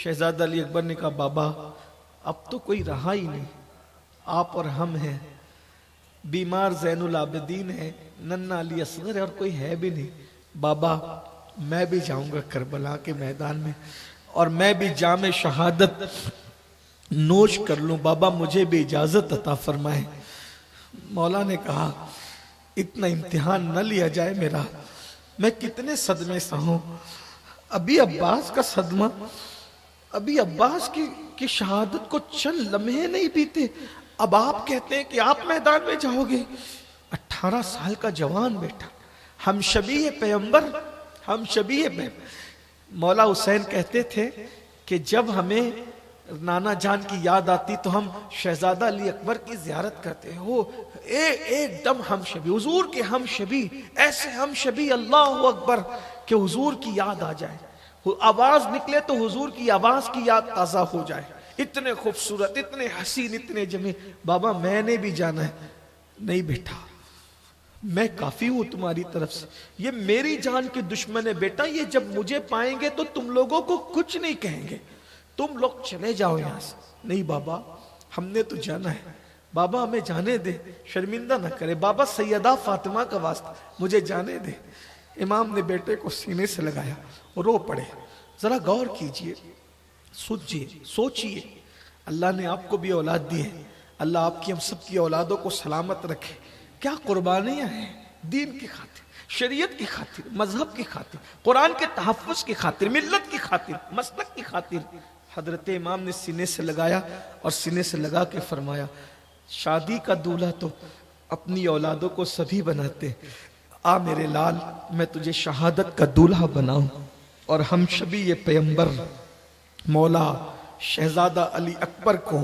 शहजादा अली अकबर ने कहा बाबा अब तो कोई रहा ही नहीं, आप और हम हैं, बीमार ज़ैनुल आबिदीन है, नन्ना अली असगर है और कोई है भी नहीं। बाबा मैं भी जाऊंगा करबला के मैदान में और मैं भी जामे शहादत नोश कर लूं, बाबा मुझे भी इजाजत अता फरमाए। मौला ने कहा इतना इम्तिहान न लिया जाए मेरा, मैं कितने सदमे सा हूं। अभी अब्बास का सदमा, अभी अब्बास की शहादत को चंद लम्हे नहीं बीते, अब आप कहते हैं कि आप मैदान में जाओगे। 18 साल का जवान बेटा, हम शबीह पैगंबर, हम शबीह पैगंबर। मौला हुसैन कहते थे कि जब हमें नाना जान की याद आती तो हम शहजादा अली अकबर की जियारत करते हैं। वो एकदम हम शबी, हुजूर के हम शबी, ऐसे हम शबी अल्लाह अकबर के हुजूर की याद आ जाए, आवाज निकले तो हुजूर की आवाज की याद ताजा हो जाए। इतने खूबसूरत, इतने हसीन, इतने जमे। बाबा मैंने भी जाना है। नहीं बेटा मैं काफी हूं तुम्हारी तरफ से, ये मेरी जान के दुश्मन है बेटा, ये जब मुझे पाएंगे तो तुम लोगों को कुछ नहीं कहेंगे, तुम लोग चले जाओ यहां से। नहीं बाबा हमने तो जाना है, बाबा हमें जाने दे, शर्मिंदा ना करे, बाबा सैयदा फातिमा का वास्ता मुझे जाने दे। इमाम ने बेटे को सीने से लगाया और रो पड़े। जरा गौर कीजिए, सोचिए, सोचिए, अल्लाह ने आपको भी औलाद दी है, अल्लाह आपकी हम सब की औलादों को सलामत रखे। क्या कुर्बानियां हैं दीन की खातिर, शरीयत की खातिर, मजहब की खातिर, कुरान के तहफ़्फ़ुज़ की खातिर, मिल्लत की खातिर, मसलक की खातिर। हजरत इमाम ने सीने से लगाया और सीने से लगा के फरमाया शादी का दूल्हा तो अपनी औलादों को सभी बनाते, आ मेरे लाल मैं तुझे शहादत का दूल्हा बनाऊं। और हम शबी ये पैगंबर मौला शहजादा अली अकबर को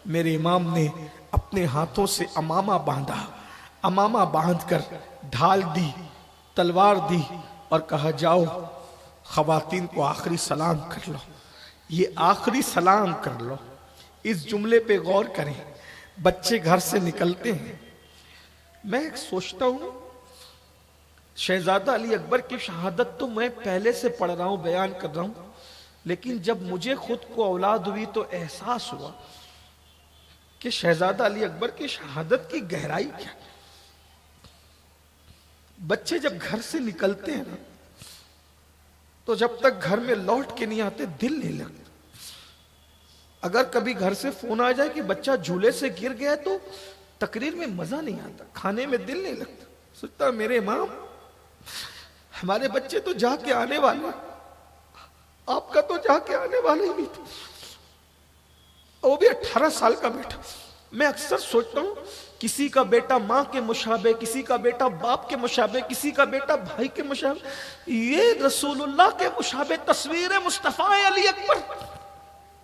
मेरे इमाम ने अपने हाथों से अमामा बांधा, अमामा बांधकर ढाल दी, तलवार दी और कहा जाओ खवातीन को आखिरी सलाम कर लो, ये आखिरी सलाम कर लो। इस जुमले पे गौर करें, बच्चे घर से निकलते हैं। मैं एक सोचता हूं शहजादा अली अकबर की शहादत तो मैं पहले से पढ़ रहा हूं, बयान कर रहा हूं, लेकिन जब मुझे खुद को औलाद हुई तो एहसास हुआ कि शहजादा अली अकबर की शहादत की गहराई क्या। बच्चे जब घर से निकलते हैं ना तो जब तक घर में लौट के नहीं आते दिल नहीं लगता। अगर कभी घर से फोन आ जाए कि बच्चा झूले से गिर गया तो तकरीर में मजा नहीं आता, खाने में दिल नहीं लगता। सोचता मेरे इमाम हमारे बच्चे तो जाके आने वाले, आपका तो जाके आने वाला ही नहीं था, वो भी 18 साल का बेटा। मैं अक्सर सोचता हूं किसी का बेटा माँ के मुशाबे, किसी का बेटा बाप के मुशाबे, किसी का बेटा भाई के मुशाबे, ये रसूलुल्लाह के मुशाबे तस्वीर मुस्तफा अली अकबर,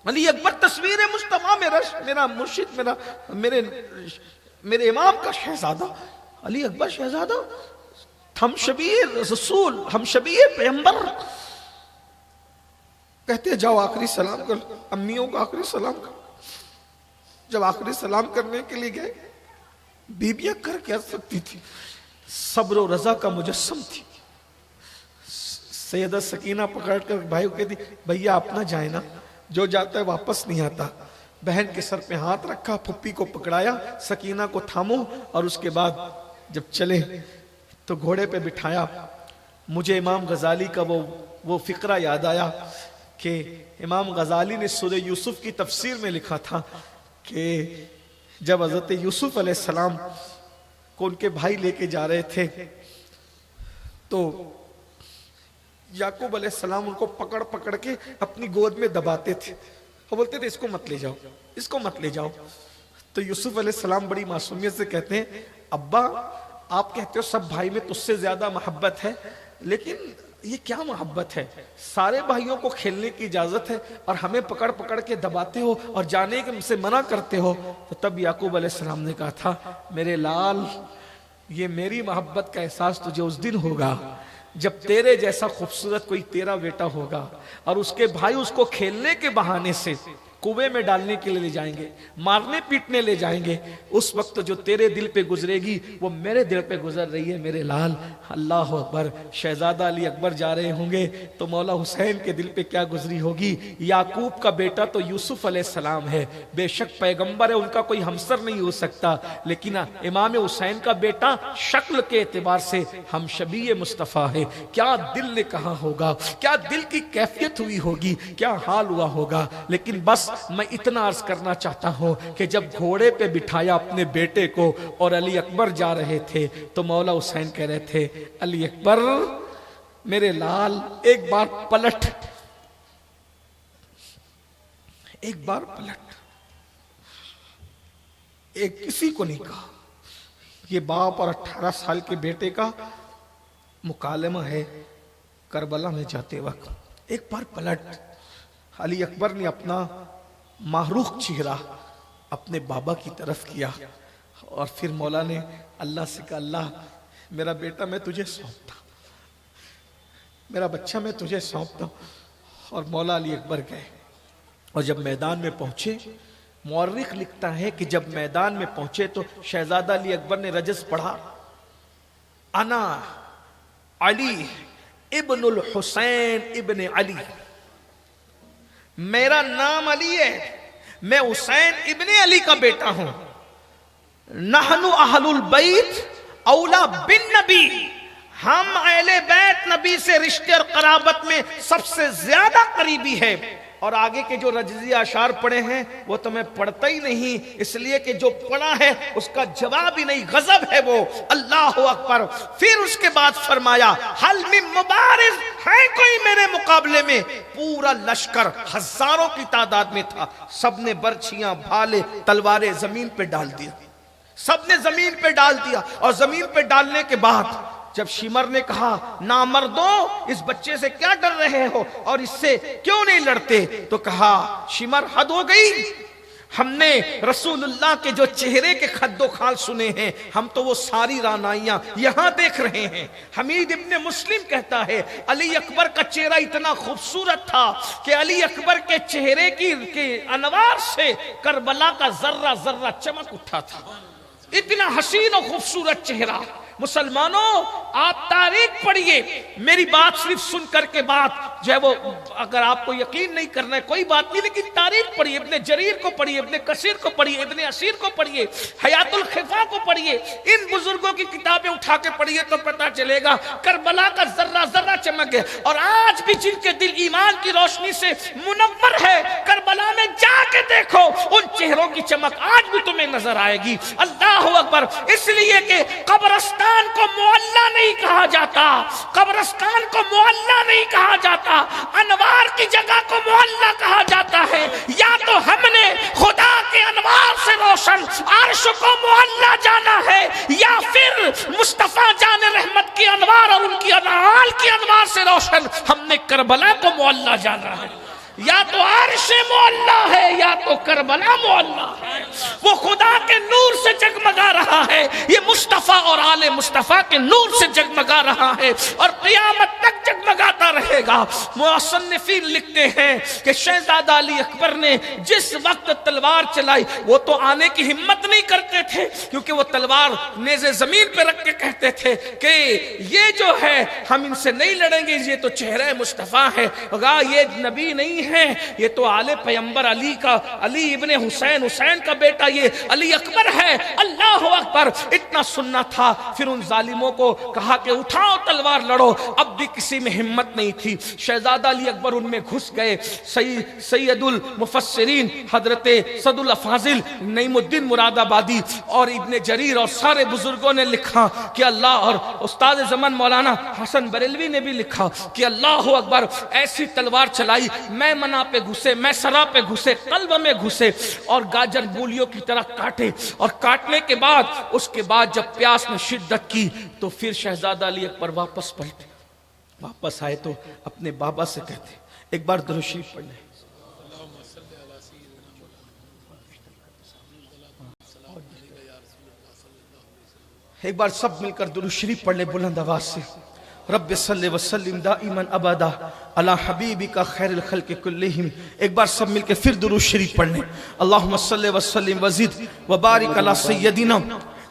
अली अकबर तस्वीर मुस्तफा, मेरा मुर्शिद, मेरे इमाम का शहजादा अली अकबर शहजादा। हम शबीर रसूल, हम शबीर पैगंबर। कहते जाओ आखिरी सलाम कर, अम्मियों को आखिरी सलाम कर। जब आखिरी सलाम करने के लिए गए, बीबियां कर क्या सकती थी, सब्र और रजा का मुजस्सम थी। सैयदा सकीना पकड़कर भाई को कहती भैया आप ना जाए ना, जो जाता है वापस नहीं आता। बहन के सर पे हाथ रखा, फुप्पी को पकड़ाया, सकीना को थामो और उसके बाद जब चले तो घोड़े पे बिठाया। मुझे इमाम गजाली का वो फिक्रा याद आया कि इमाम गजाली ने सूरह यूसुफ की तफसीर में लिखा था कि जब हजरत यूसुफ अलैहिस्सलाम को उनके भाई लेके जा रहे थे तो याकूब अलैहिस्सलाम उनको पकड़ पकड़ के अपनी गोद में दबाते थे और बोलते थे इसको मत ले जाओ, इसको मत ले जाओ। तो यूसुफ अलैहिस्सलाम बड़ी मासूमियत से कहते हैं अब्बा आप कहते हो सब भाई में तुझसे ज्यादा मोहब्बत है, लेकिन ये क्या मोहब्बत है, सारे भाइयों को खेलने की इजाजत है और हमें पकड़ पकड़ के दबाते हो और जाने के से मना करते हो। तो तब याकूब अलैहिस्सलाम ने कहा था मेरे लाल ये मेरी मोहब्बत का एहसास तुझे उस दिन होगा जब तेरे जैसा खूबसूरत कोई तेरा बेटा होगा और उसके भाई उसको खेलने के बहाने से कुएं में डालने के लिए ले जाएंगे, मारने पीटने ले जाएंगे, उस वक्त जो तेरे दिल पे गुजरेगी वो मेरे दिल पे गुजर रही है मेरे लाल। अल्लाह अकबर। शहजादा अली अकबर जा रहे होंगे तो मौला हुसैन के दिल पे क्या गुजरी होगी। याकूब का बेटा तो यूसुफ अलैहिस्सलाम है, बेशक पैगंबर है, उनका कोई हमसर नहीं हो सकता, लेकिन इमाम हुसैन का बेटा शक्ल के एतबार से हम शबीए मुस्तफ़ा है। क्या दिल ने कहा होगा, क्या दिल की कैफियत हुई होगी, क्या हाल हुआ होगा। लेकिन बस मैं इतना अर्ज करना चाहता हूं कि जब घोड़े पे बिठाया अपने बेटे को और अली अकबर जा रहे थे तो मौला हुसैन कह रहे थे, अली अकबर मेरे लाल एक बार पलट, एक बार पलट। एक किसी को नहीं कहा, ये बाप और 18 साल के बेटे का मुकालमा है करबला में जाते वक्त। एक बार पलट। अली अकबर ने अपना माहरूख चेहरा अपने बाबा की तरफ किया और फिर मौला ने अल्लाह से कहा, अल्लाह मेरा बेटा मैं तुझे सौंपता, मेरा बच्चा मैं तुझे सौंपता। और मौला अली अकबर गए और जब मैदान में पहुंचे, मुअर्रिख लिखता है कि जब मैदान में पहुंचे तो शहजादा अली अकबर ने रजस पढ़ा, अना अली इब्नुल हुसैन इब्न अली, मेरा नाम अली है, मैं हुसैन इब्ने अली का बेटा हूं। नहनु अहलुल बैत औला बिन नबी, हम अहले बैत नबी से रिश्ते और कराबत में सबसे ज्यादा करीबी है। और आगे के जो रजज़ी अशार पढ़े हैं वो तो मैं पढ़ता ही नहीं, इसलिए कि जो पढ़ा है उसका जवाब ही नहीं, गजब है वो। अल्लाह अकबर। फिर उसके बाद फरमाया, हल मिन मुबारिज, है कोई मेरे मुकाबले में। पूरा लश्कर हजारों की तादाद में था, सबने बर्छियां भाले तलवारें जमीन पे डाल दिया, सबने जमीन पे डाल दिया। और जमीन पे डालने के बाद जब शिमर ने कहा, ना मर्दो इस बच्चे से क्या डर रहे हो और इससे क्यों नहीं लड़ते, तो कहा शिमर हद हो गई, हमने रसूलुल्लाह के जो चेहरे के खद्दो खाल सुने हैं, हम तो वो सारी रानाइयां यहां देख रहे हैं। हमीद इब्ने मुस्लिम कहता है, अली अकबर का चेहरा इतना खूबसूरत था कि अली अकबर के चेहरे के अनवार से करबला का जर्रा जर्रा चमक उठा था। इतना हसीन और खूबसूरत चेहरा। मुसलमानों आप तारीख पढ़िए, मेरी बात सिर्फ सुनकर के बात जो है वो, अगर आपको यकीन नहीं करना है कोई बात नहीं, लेकिन तारीख पढ़िए, इब्ने जरीर को पढ़िए, इब्ने कसीर को पढ़िए, इब्ने असीर को पढ़िए, हयातुल खिफा को पढ़िए, इन बुजुर्गों की किताबें उठा के पढ़िए तो पता चलेगा करबला का जर्रा जर्रा चमक है। और आज भी जिनके दिल ईमान की रोशनी से मुनव्वर है, करबला में जाके देखो, उन चेहरों की चमक आज भी तुम्हें नजर आएगी। अल्लाह अकबर। इसलिए कि कब्रिस्तान को मोहल्ला नहीं कहा जाता, कब्रिस्तान को मोहल्ला नहीं कहा जाता, अनवार की जगह को मोहल्ला कहा जाता है। या तो हमने खुदा के अनवार से रोशन अर्श को मोहल्ला जाना है, या फिर मुस्तफा जान रहमत की अनवार और उनकी अनाल की अनवार से रोशन हमने करबला को मोहल्ला जाना है। या तो अर्श मोहल्ला है या तो करबला मोहल्ला है। वो खुदा के नूर से जगमगा रहा है, ये मुस्तफा और आले मुस्तफा के नूर से जगमगा रहा है और क़यामत तक जगमगाता रहेगा। मुसन्निफीन लिखते हैं कि शहजादा अली अकबर ने जिस वक्त तलवार चलाई वो तो आने की हिम्मत नहीं करते थे, क्योंकि वो तलवार नेज़े जमीन पे रख के कहते थे कि ये जो है हम इनसे नहीं लड़ेंगे, ये तो चेहरा मुस्तफा है, ये नबी नहीं है, ये तो आले पैगंबर अली का, अली इब्ने हुसैन, हुसैन का बेटा ये अली अकबर है। अल्लाह अकबर। इतना सुनना था। फिर उन जालिमों को कहा कि उठाओ तलवार लड़ो। अब भी किसी में हिम्मत नहीं थी। शहजादा अली अकबर उनमें घुस गए। सैयदुल मुफस्सिरीन हजरते सदुल अफाजिल नईमुद्दीन मुरादाबादी और इब्ने जरीर और सारे बुजुर्गों ने लिखा कि अल्लाह, और उस्ताद ज़मान मौलाना हसन बरेलवी ने भी लिखा कि अल्लाह अकबर, ऐसी तलवार चलाई, मैं मना पे घुसे, मैं सरा पे घुसे, कल्ब में घुसे और गाजर मूलियों की तरह काटे। और काटने के बाद, उसके बाद जब प्यास ने शिद्दत की तो फिर शहजादा अली अकबर वापस पलटे। वापस आए तो अपने बाबा से कहते, एक बार दुरूद शरीफ पढ़ ले। एक बार सब मिलकर दुरूद शरीफ पढ़ ले बुलंद आवाज से। رب صلی وسلم دائما ابدا علی حبیبک خیر الخلق کلہم. ایک بار سب مل کے پھر درود شریف پڑھ لیں. اللہم صلی وسلم وزد وبارک علی سیدنا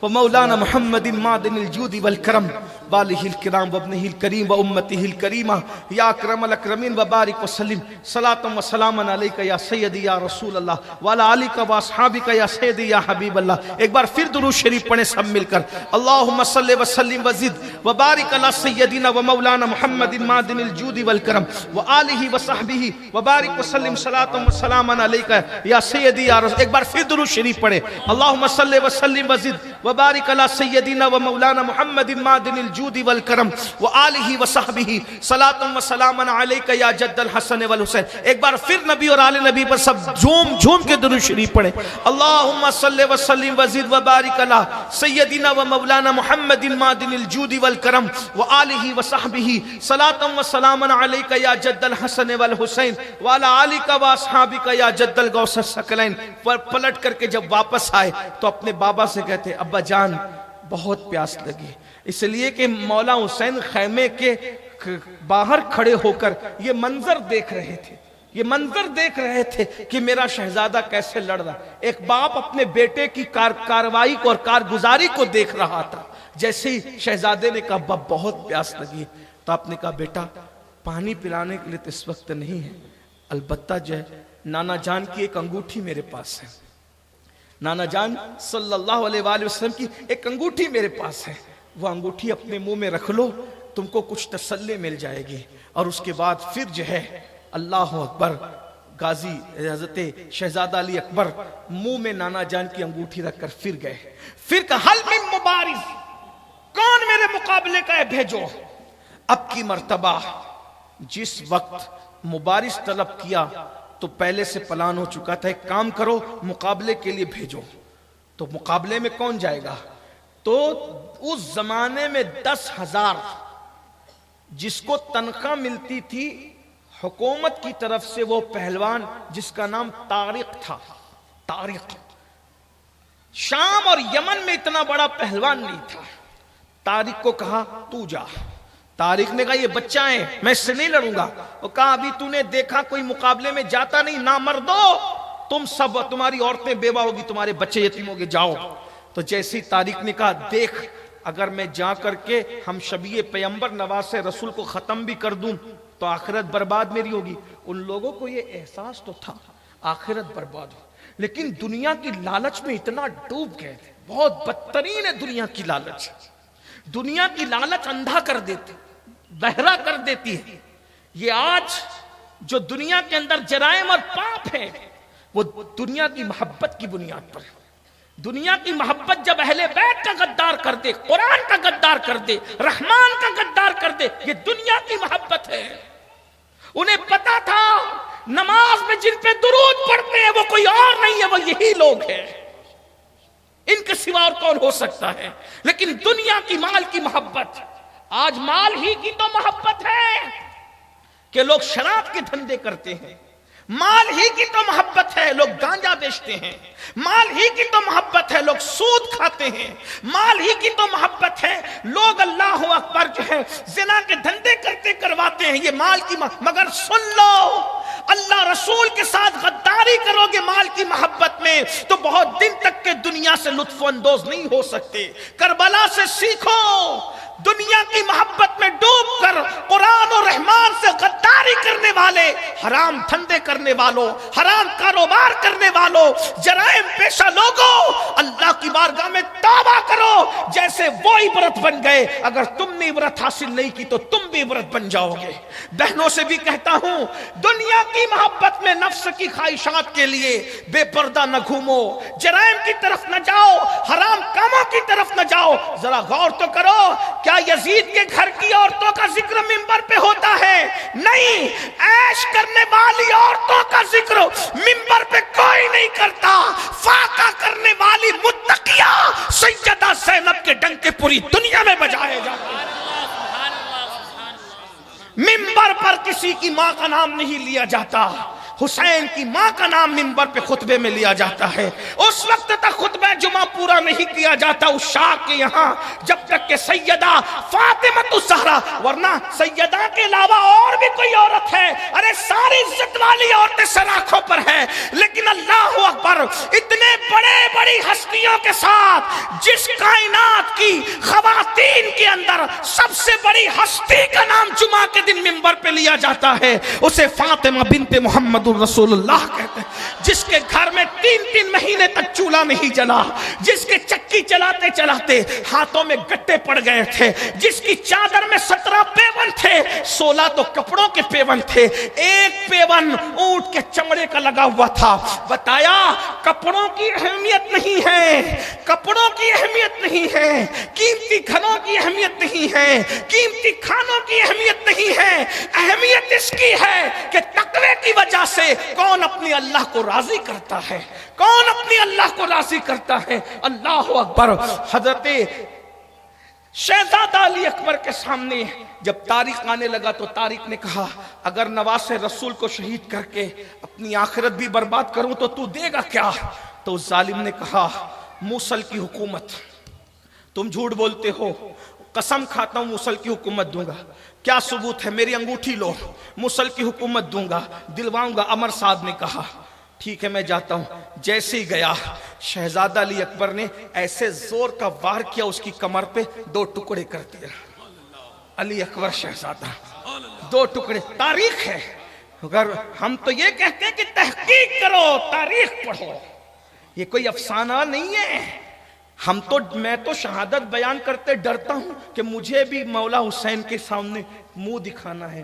ومولانا محمد معدن الجود والکرم والہ الکرام وابنہ الکریم وامتہ الکریمہ یا اکرم الاکرمین وبارک وسلم صلاۃ و سلام علیک یا سیدی یا رسول اللہ وعلی آلک و اصحابک یا سیدی یا حبیب اللہ. ایک بار پھر درود شریف پڑھیں سب مل کر. اللہم صلی وسلم وزد وبارک علی سیدنا ومولانا محمد معدن الجود والکرم وآلہ وصحبہ وبارک وسلم صلاۃ و سلام علیک یا سیدی یا رسول. ایک بار پھر درود شریف پڑھیں. اللہم صلی وسلم وزد وبارک علی سیدنا ومولانا محمد معدن الجود والکرم وآلہ وصحبہ صلاۃ و سلام علیک یا جد الحسن والحسین. ایک بار پھر نبی اور آل نبی پر سب جھوم جھوم کے درود شریف پڑھیں. اللہم صلی وسلم وزد وبارک علی سیدنا ومولانا محمد معدن الجود والکرم وآلہ وصحبہ صلاۃ و سلام علیک یا جد الحسن والحسین وعلی آلک واصحابک یا جد الغوث الثقلین. پلٹ کر کے جب واپس آئے تو اپنے بابا سے کہتے ابا جان بہت پیاس لگی. اس لیے کہ مولا حسین خیمے کے باہر کھڑے ہو کر یہ منظر دیکھ رہے تھے. یہ منظر دیکھ رہے تھے کہ میرا شہزادہ کیسے لڑ رہا. ایک باپ اپنے بیٹے کی کارروائی کو اور کارگزاری کو دیکھ رہا تھا. جیسے ہی شہزادے نے کہا ابا بہت پیاس لگی تو آپ نے کہا بیٹا پانی پلانے کے لیے تو اس وقت نہیں ہے، البتہ جو ہے نانا جان کی ایک انگوٹھی میرے پاس ہے. نانا جان صلی اللہ علیہ وآلہ وسلم کی ایک انگوٹھی میرے پاس ہے، وہ انگوٹھی اپنے منہ میں رکھ لو، تم کو کچھ تسلی مل جائے گی. اور اس کے بعد پھر جو ہے اللہ اکبر غازی حضرت شہزادہ علی اکبر منہ میں نانا جان کی انگوٹھی رکھ کر پھر گئے. پھر کہا حل من مبارز، کون میرے مقابلے کا ہے بھیجو. اب کی مرتبہ جس وقت مبارز طلب کیا تو پہلے سے پلان ہو چکا تھا، ایک کام کرو مقابلے کے لیے بھیجو. تو مقابلے میں کون جائے گا؟ تو اس زمانے میں 10,000 جس کو تنخواہ ملتی تھی حکومت کی طرف سے، وہ پہلوان جس کا نام طارق تھا. طارق شام اور یمن میں اتنا بڑا پہلوان نہیں تھا. طارق کو کہا تو جا. طارق نے کہا یہ بچہ ہے میں اس سے نہیں لڑوں گا. وہ کہا ابھی تو نے دیکھا کوئی مقابلے میں جاتا نہیں، نامردو تم سب، تمہاری عورتیں بیوہ ہوگی، تمہارے بچے یتیم ہوگے، جاؤ. تو جیسی طارق نے کہا دیکھ اگر میں جا کر کے ہم شبیہ پیغمبر نواز رسول کو ختم بھی کر دوں تو آخرت برباد میری ہوگی. ان لوگوں کو یہ احساس تو تھا آخرت برباد ہو، لیکن دنیا کی لالچ میں اتنا ڈوب گئے تھے. بہت بدترین ہے دنیا کی لالچ. دنیا کی لالچ اندھا کر دیتی، بہرا کر دیتی ہے. یہ آج جو دنیا کے اندر جرائم اور پاپ ہے وہ دنیا کی محبت کی بنیاد پر ہے. دنیا کی محبت جب اہل بیت کا غدار کر دے، قرآن کا غدار کر دے، رحمان کا غدار کر دے، یہ دنیا کی محبت ہے. انہیں پتا تھا نماز میں جن پہ درود پڑھتے ہیں وہ کوئی اور نہیں ہے، وہ یہی لوگ ہیں، ان کے سوا اور کون ہو سکتا ہے. لیکن دنیا کی مال کی محبت، آج مال ہی کی تو محبت ہے کہ لوگ شراب کے دھندے کرتے ہیں. مال ہی کی تو محبت ہے لوگ گانجا بیچتے ہیں. مال ہی کی تو محبت ہے لوگ سود کھاتے ہیں. مال ہی کی تو محبت ہے لوگ اللہ اکبر جو ہے زنا کے دھندے کرتے کرواتے ہیں. یہ مال کی مگر سن لو اللہ رسول کے ساتھ غداری کرو گے مال کی محبت میں تو بہت دن تک کے دنیا سے لطف اندوز نہیں ہو سکتے. کربلا سے سیکھو، دنیا کی محبت میں ڈوب کر قرآن و رحمان سے غداری کرنے والے، حرام دھندے کرنے والوں، حرام کاروبار کرنے والوں، جرائم پیشہ لوگوں، اللہ کی بارگاہ میں توبہ کرو جیسے وہ عبرت بن گئے. اگر تم نے عبرت حاصل نہیں کی تو تم بھی عبرت بن جاؤ گے. بہنوں سے بھی کہتا ہوں دنیا کی محبت میں نفس کی خواہشات کے لیے بے پردہ نہ گھومو، جرائم کی طرف نہ جاؤ، حرام کاموں کی طرف نہ جاؤ. ذرا غور تو کرو، کیا یزید کے گھر کی عورتوں کا ذکر منبر پہ ہوتا ہے؟ نہیں. عیش کرنے والی عورتوں کا ذکر منبر پہ کوئی نہیں کرتا. فاقہ کرنے والی متقیہ سیدہ زینب کے ڈنکے پوری دنیا میں بجائے جاتے ہیں. منبر پر کسی کی ماں کا نام نہیں لیا جاتا. حسین کی ماں کا نام منبر پہ خطبے میں لیا جاتا ہے، اس وقت تک خطبہ جمعہ پورا نہیں کیا جاتا اس شاہ کے یہاں جب تک کہ سیدہ فاطمہ الزہرا، ورنہ سیدہ کے علاوہ اور بھی کوئی عورت ہے، ارے ساری عزت والی عورتیں سراخوں پر ہے، لیکن اللہ اکبر، اتنے بڑے بڑی ہستیوں کے ساتھ جس کائنات کی خواتین کے اندر سب سے بڑی ہستی کا نام جمعہ کے دن منبر پہ لیا جاتا ہے، اسے فاطمہ بنت محمد الرسول اللہ کہتے ہیں، جس کے گھر میں 3 مہینے تک چولہا نہیں جلا، جس کے چکی چلاتے چلاتے ہاتھوں میں گٹے پڑ گئے تھے، جس کی چادر میں 17 پیون تھے، 16 تو کپڑوں کے پیون تھے، ایک پیون اونٹ کے چمڑے کا لگا ہوا تھا۔ بتایا کپڑوں کی اہمیت نہیں ہے، کپڑوں کی اہمیت نہیں ہے، قیمتی گھروں کی اہمیت نہیں ہے، قیمتی کھانوں کی اہمیت نہیں ہے، اہمیت اس کی ہے کہ تقوی کی وجہ سے کون اپنے اللہ کو راضی کرتا ہے، کون اپنی اللہ کو راضی کرتا ہے۔ اللہ اکبر۔ حضرت شہزادہ علی اکبر کے سامنے جب طارق آنے لگا تو طارق نے کہا اگر نواز رسول کو شہید کر کے اپنی آخرت بھی برباد کروں تو دے گا کیا؟ تو اس ظالم نے کہا موصل کی حکومت، تم جھوٹ بولتے ہو، قسم کھاتا ہوں موصل کی حکومت دوں گا۔ کیا ثبوت ہے؟ میری انگوٹھی لو، موصل کی حکومت دوں گا، دلواؤں گا۔ امر سعد نے کہا ٹھیک ہے میں جاتا ہوں۔ جیسے ہی گیا شہزادہ علی اکبر نے ایسے زور کا وار کیا اس کی کمر پہ، 2 ٹکڑے کر دیا۔ علی اکبر شہزادہ 2 ٹکڑے۔ تاریخ ہے، اگر ہم تو یہ کہتے ہیں کہ تحقیق کرو، تاریخ پڑھو، یہ کوئی افسانہ نہیں ہے۔ میں تو شہادت بیان کرتے ڈرتا ہوں کہ مجھے بھی مولا حسین کے سامنے منہ دکھانا ہے۔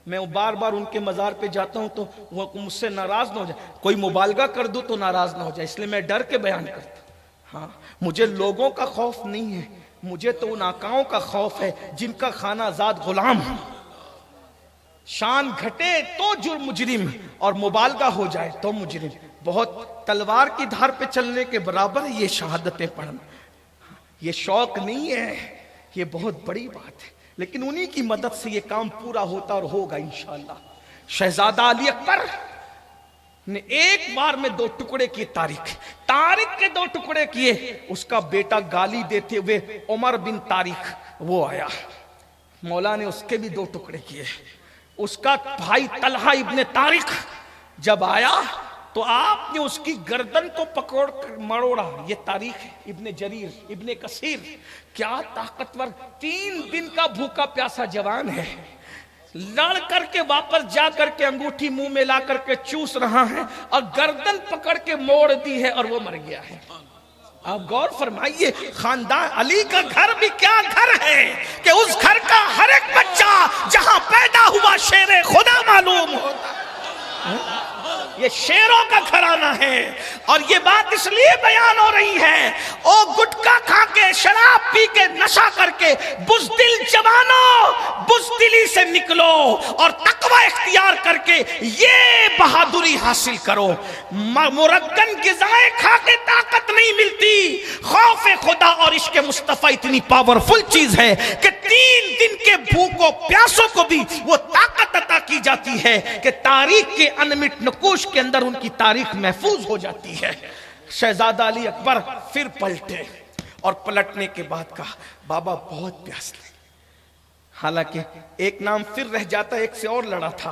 میں بار بار ان کے مزار پہ جاتا ہوں تو وہ مجھ سے ناراض نہ ہو جائے، کوئی مبالغہ کر دوں تو ناراض نہ ہو جائے، اس لیے میں ڈر کے بیان کرتا ہوں۔ ہاں مجھے لوگوں کا خوف نہیں ہے، مجھے تو ان آقاؤں کا خوف ہے جن کا خانہ زاد غلام، شان گھٹے تو جرم مجرم اور مبالغہ ہو جائے تو مجرم۔ بہت تلوار کی دھار پہ چلنے کے برابر یہ شہادتیں پڑھنا، یہ شوق نہیں ہے، یہ بہت بڑی بات ہے، لیکن انہی کی مدد سے یہ کام پورا ہوتا اور ہوگا انشاءاللہ۔ شہزادہ علی اکبر نے ایک بار میں 2 ٹکڑے کیے۔ طارق کے 2 ٹکڑے کیے، اس کا بیٹا گالی دیتے ہوئے عمر بن طارق وہ آیا، مولا نے اس کے بھی 2 ٹکڑے کیے۔ اس کا بھائی طلحہ ابن طارق جب آیا تو آپ نے اس کی گردن کو پکڑ کر مروڑا۔ یہ تاریخ ہے، ابن جریر ابن کثیر، کیا طاقتور 3 دن کا بھوکا پیاسا جوان ہے، لڑ کر کے واپس جا کر کے انگوٹھی منہ میں لا کر کے چوس رہا ہے اور گردن پکڑ کے موڑ دی ہے اور وہ مر گیا ہے۔ آپ غور فرمائیے، خاندان علی کا گھر بھی کیا گھر ہے کہ اس گھر کا ہر ایک بچہ جہاں پیدا ہوا شیر خدا معلوم ہوتا۔ یہ شیروں کا گھرانہ ہے، اور یہ بات اس لیے بیان ہو رہی ہے او گٹکا کھا کے شراب پی کے نشہ کر کے بزدل جوانوں، بزدلی سے نکلو اور تقوی اختیار کر کے یہ بہادری حاصل کرو۔ مرگن غذائیں کھا کے طاقت نہیں ملتی، خوف خدا اور عشق مصطفیٰ اتنی پاورفل چیز ہے کہ 3 دن کے بھوکوں پیاسوں کو بھی وہ طاقت عطا کی جاتی ہے کہ تاریخ کے انمٹ نقوش کے اندر ان کی تاریخ محفوظ ہو جاتی ہے۔ شہزادہ علی اکبر پھر پلٹے اور پلٹنے کے بعد کہا بابا بہت پیاس لگی۔ حالانکہ ایک نام پھر رہ جاتا، ایک سے اور لڑا تھا،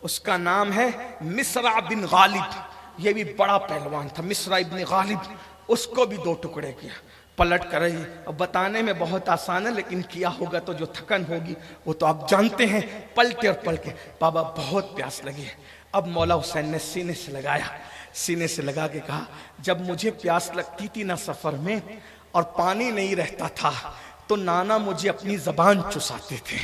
اس کا نام ہے مصرع بن غالب، یہ بھی بڑا پہلوان تھا، مصرع بن غالب، اس کو بھی 2 ٹکڑے کیا۔ پلٹ کر رہی، اب بتانے میں بہت آسان ہے لیکن کیا ہوگا تو جو تھکن ہوگی وہ تو آپ جانتے ہیں۔ پلٹے اور پلٹ کے بابا بہت پیاس لگی ہے۔ اب مولا حسین نے سینے سے لگایا، سینے سے لگا کے کہا جب مجھے پیاس لگتی تھی نہ سفر میں اور پانی نہیں رہتا تھا تو نانا مجھے اپنی زبان چساتے تھے،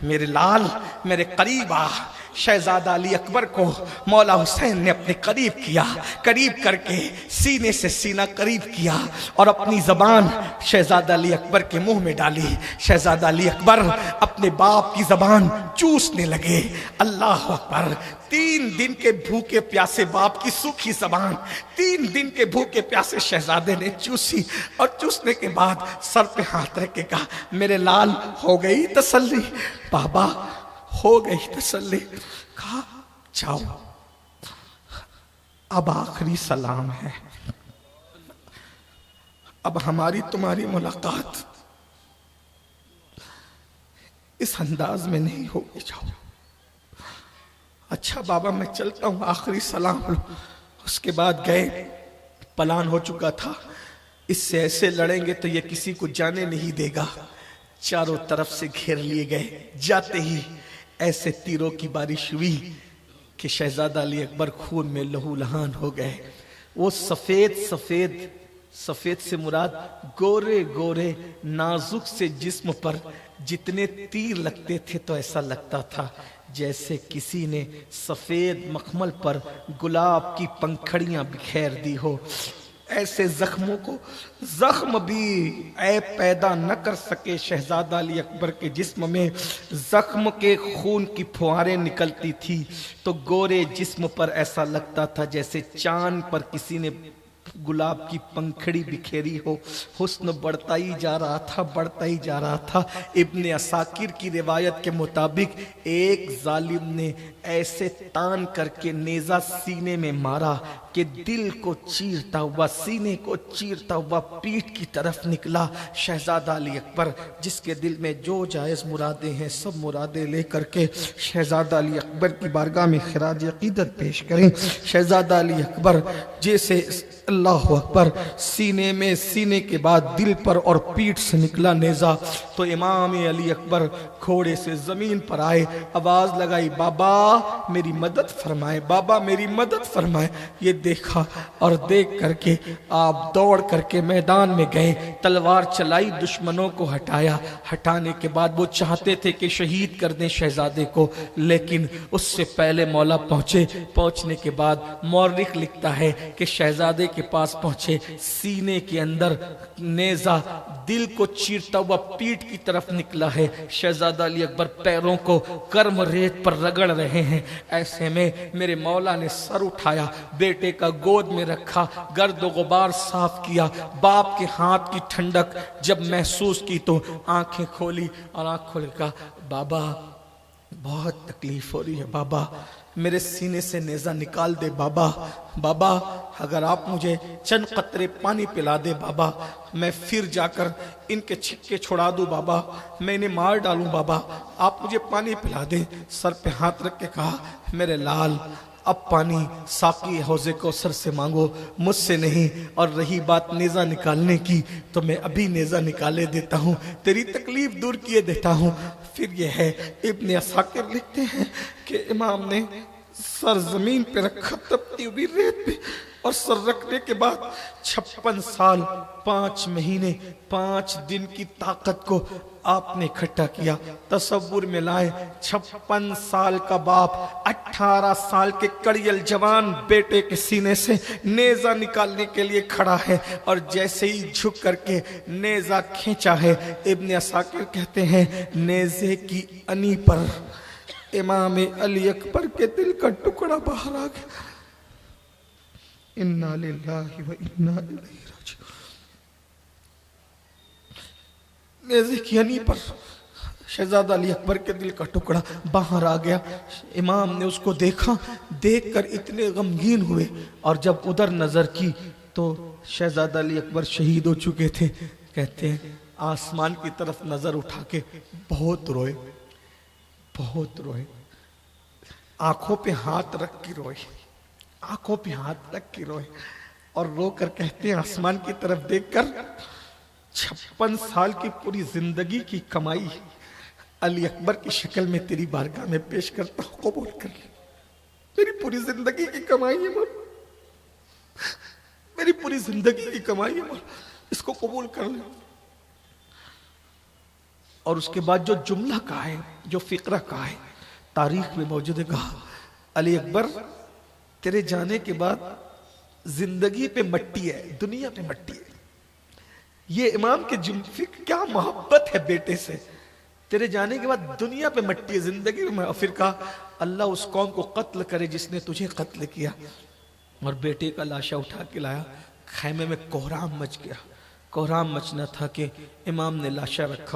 میرے لال میرے قریب آ۔ شہزادہ علی اکبر کو مولا حسین نے اپنے قریب کیا، قریب کر کے سینے سے سینہ قریب کیا اور اپنی زبان شہزادہ علی اکبر کے منہ میں ڈالی۔ شہزادہ علی اکبر اپنے باپ کی زبان چوسنے لگے۔ اللہ اکبر! 3 دن کے بھوکے پیاسے باپ کی سوکھی زبان 3 دن کے بھوکے پیاسے شہزادے نے چوسی، اور چوسنے کے بعد سر پہ ہاتھ رکھ کے کہا میرے لال ہو گئی تسلی؟ بابا ہو گئی تسلی۔ کہا جاؤ अब आखिरी सलाम है, अब हमारी तुम्हारी मुलाकात इस अंदाज में नहीं होगी, जाओ। अच्छा बाबा मैं चलता हूं, आखिरी सलाम लो। उसके बाद गए, प्लान हो चुका था, इससे ऐसे लड़ेंगे तो ये किसी को जाने नहीं देगा। चारों तरफ से घेर लिए गए। जाते ही ऐसे तीरों की बारिश हुई कि शहजादा अली अकबर खून में लहूलुहान हो गए। वो सफेद सफेद, सफेद से मुराद गोरे गोरे नाजुक से जिस्म पर जितने तीर लगते थे तो ऐसा लगता था जैसे किसी ने सफेद मखमल पर गुलाब की पंखड़ियां बिखेर दी हो। ऐसे जख्मों को जख्म भी ऐब पैदा न कर सके शहजादा अली अकबर के जिस्म में। जख्म के खून की फुहारें निकलती थी तो गोरे जिस्म पर ऐसा लगता था जैसे चांद पर किसी ने गुलाब की पंखड़ी बिखेरी हो। हुस्न बढ़ता ही जा रहा था, बढ़ता ही जा रहा था। इब्ने असाकिर की रिवायत के मुताबिक एक जालिम ने ऐसे तान करके नेजा सीने में मारा कि दिल को चीरता हुआ, सीने को चीरता हुआ पीठ की तरफ निकला। शहजादा अली अकबर जिसके दिल में जो जायज मुरादें हैं सब मुरादें लेकर के शहजादा अली अकबर की बारगाह में खिराज अकीदत पेश करें। शहजादा अली अकबर जैसे अल्लाह अकबर सीने में, सीने के बाद दिल पर और पीठ से निकला नेजा तो इमाम अली अकबर घोड़े से जमीन पर आए, आवाज लगाई, बाबा मेरी मदद फरमाए, बाबा मेरी मदद फरमाए। ये देखा और देख करके आप दौड़ करके मैदान में गए, तलवार चलाई, दुश्मनों को हटाया। हटाने के बाद वो चाहते थे कि शहीद कर दें शहजादे को, लेकिन उससे पहले मौला पहुंचे। पहुंचने के बाद मौरिख लिखता है कि शहजादे के पास पहुंचे, सीने के अंदर नेजा दिल को चीरता हुआ पीठ की तरफ निकला है। शहजादा अली अकबर पैरों को कर्म रेत पर रगड़ रहे हैं। ऐसे में मेरे मौला ने सर उठाया, बेटे का गोद में रखा, गर्द गुबार साफ किया। बाप के हाथ की ठंडक जब महसूस की तो आंखें खोली और आंख खोल कर, बाबा बहुत तकलीफ हो रही है, बाबा मेरे सीने से नेजा निकाल दे, बाबा बाबा अगर आप मुझे चंद कतरे पानी पिला दे बाबा, मैं फिर जाकर इनके छिक्के छुड़ा दूं बाबा, मैं इन्हें मार डालूं बाबा, आप मुझे पानी पिला दे। सर पे हाथ रख के कहा, मेरे लाल अब पानी साकी हौजे को सर से मांगो, मुझसे नहीं। और रही बात नेजा निकालने की तो मैं अभी नेजा निकाले देता हूँ, तेरी तकलीफ दूर किए देता हूँ। फिर यह है, इब्ने असाकिर लिखते हैं कि इमाम ने सर जमीन पे रखा तपती हुई रेत पे, और सर रखने के बाद 56 साल 5 महीने 5 दिन की ताकत को आपने इकट्ठा किया। तसव्वुर में लाए, 56 साल का बाप 18 साल के कड़ियल जवान बेटे के सीने से नेजा निकालने के लिए खड़ा है, और जैसे ही झुक करके नेजा खींचा है, इब्ने असाकिर कहते हैं नेजे की अनी पर इमाम अली अकबर के दिल का टुकड़ा बाहर आ गया। इन्ना लिल्लाहि व इन्ना इलैहि राजिऊन। नेज़े की अनी पर शहजादा अली अकबर के दिल का टुकड़ा बाहर आ गया। इमाम ने उसको देखा, देखकर इतने गमगीन हुए, और जब उधर नजर की तो शहजादा अली अकबर शहीद हो चुके थे। कहते हैं आसमान की तरफ नजर उठा के बहुत रोए, बहुत रोए, आंखों पे हाथ रख के रोए, आंखों पे हाथ रख के रोए, और रो कर कहते हैं आसमान की तरफ देखकर, 56 साल की पूरी जिंदगी की कमाई अली अकबर की शक्ल में तेरी बारगाह में पेश करता हूं, कबूल कर ले। मेरी पूरी जिंदगी की कमाई है मौला, मेरी पूरी जिंदगी की कमाई है मौला, इसको कबूल कर ले। और उसके बाद जो जुमला कहा है, जो फिक्रा कहा है, तारीख में मौजूद है, कहा अली अकबर तेरे जाने के बाद जिंदगी पे मट्टी है, दुनिया पे मट्टी है। ये इमाम के जुम्फी क्या मोहब्बत है बेटे से, तेरे जाने के बाद दुनिया पे मट्टी है, जिंदगी में। और फिर कहा अल्लाह उस कौम को कत्ल करे जिसने तुझे कत्ल किया। और बेटे का लाशा उठा के लाया, खैमे में कोहराम मच गया। कोहराम मचना था कि इमाम ने लाशा रखा